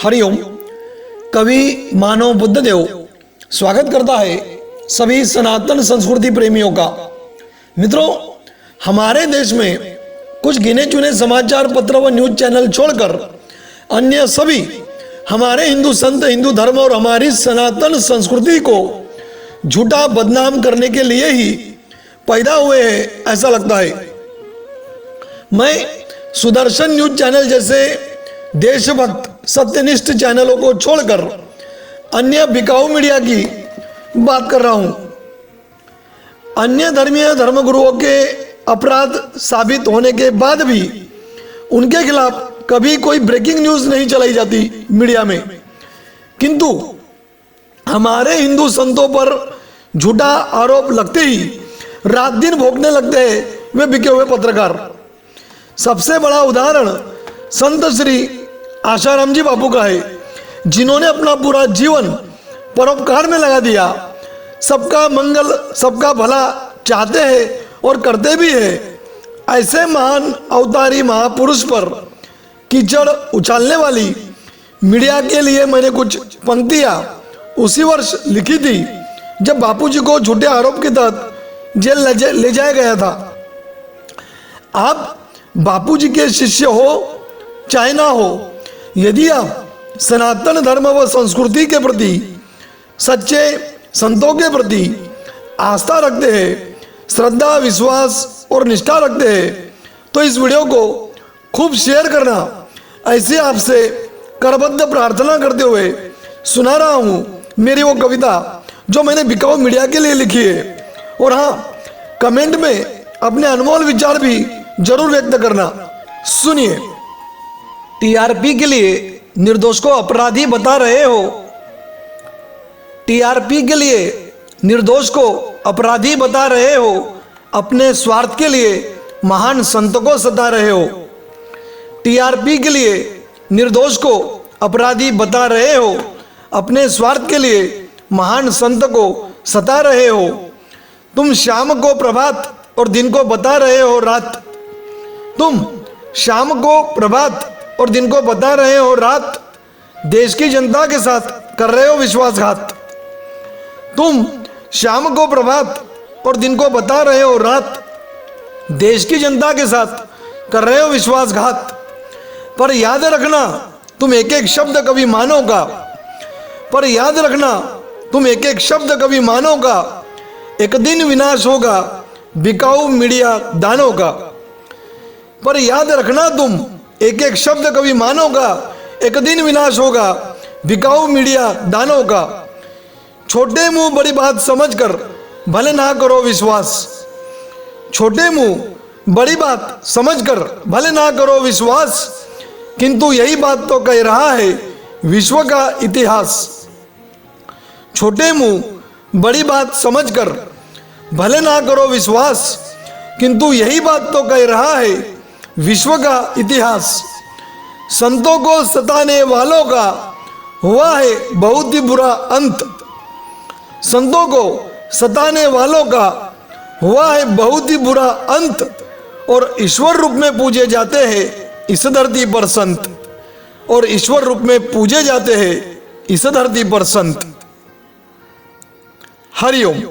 हरिओम। कवि मानव बुद्धदेव स्वागत करता है सभी सनातन संस्कृति प्रेमियों का। मित्रों, हमारे देश में कुछ गिने चुने समाचार पत्र व न्यूज चैनल छोड़कर अन्य सभी हमारे हिंदू संत, हिंदू धर्म और हमारी सनातन संस्कृति को झूठा बदनाम करने के लिए ही पैदा हुए हैं, ऐसा लगता है। मैं सुदर्शन न्यूज चैनल जैसे देशभक्त सत्यनिष्ठ चैनलों को छोड़कर अन्य बिकाऊ मीडिया की बात कर रहा हूं। अन्य धर्मीय धर्मगुरुओं के अपराध साबित होने के बाद भी उनके खिलाफ कभी कोई ब्रेकिंग न्यूज नहीं चलाई जाती मीडिया में, किंतु हमारे हिंदू संतों पर झूठा आरोप लगते ही रात दिन भोगने लगते हैं वे बिके हुए पत्रकार। सबसे बड़ा उदाहरण संत श्री आशाराम जी बापू का है, जिन्होंने अपना पूरा जीवन परोपकार में लगा दिया। सबका मंगल, सबका भला चाहते हैं और करते भी हैं। ऐसे महान अवतारी महापुरुष पर कीचड़ उछालने वाली मीडिया के लिए मैंने कुछ पंक्तियां उसी वर्ष लिखी थी जब बापूजी को झूठे आरोप के तहत जेल ले जाया गया था। आप बापूजी के शिष्य हो चाहे ना हो, यदि आप सनातन धर्म व संस्कृति के प्रति, सच्चे संतों के प्रति आस्था रखते हैं, श्रद्धा, विश्वास और निष्ठा रखते हैं, तो इस वीडियो को खूब शेयर करना, ऐसे आपसे करबद्ध प्रार्थना करते हुए सुना रहा हूं मेरी वो कविता जो मैंने बिकाऊ मीडिया के लिए लिखी है। और हाँ, कमेंट में अपने अनमोल विचार भी जरूर व्यक्त करना। सुनिए। टीआरपी के लिए निर्दोष को अपराधी बता रहे हो। टीआरपी के लिए निर्दोष को अपराधी बता रहे हो, अपने स्वार्थ के लिए महान संत को सता रहे हो। टीआरपी के लिए निर्दोष को अपराधी बता रहे हो, अपने स्वार्थ के लिए महान संत को सता रहे हो। तुम शाम को प्रभात और दिन को बता रहे हो रात। तुम शाम को प्रभात और दिन को बता रहे हो रात, देश की जनता के साथ कर रहे हो विश्वासघात। तुम शाम को प्रभात और दिन को बता रहे हो रात, देश की जनता के साथ कर रहे हो विश्वासघात। पर याद रखना तुम एक एक शब्द कभी मानोगा। पर याद रखना तुम एक एक शब्द कभी मानोगा। एक दिन विनाश होगा बिकाऊ मीडिया दानों का। पर याद रखना तुम एक एक शब्द कभी मानोगा। एक दिन विनाश होगा बिकाऊ मीडिया दानों का। छोटे मुंह बड़ी बात समझकर भले ना करो विश्वास। छोटे मुंह बड़ी बात समझकर भले ना करो विश्वास, किंतु यही बात तो कह रहा है विश्व का इतिहास। छोटे मुंह बड़ी बात समझकर भले ना करो विश्वास, किंतु यही बात तो कह रहा है विश्व का इतिहास। संतों को सताने वालों का हुआ है बहुत ही बुरा अंत। संतों को सताने वालों का हुआ है बहुत ही बुरा अंत, और ईश्वर रूप में पूजे जाते हैं इस धरती पर संत। और ईश्वर रूप में पूजे जाते हैं इस धरती पर संत। हरिओम।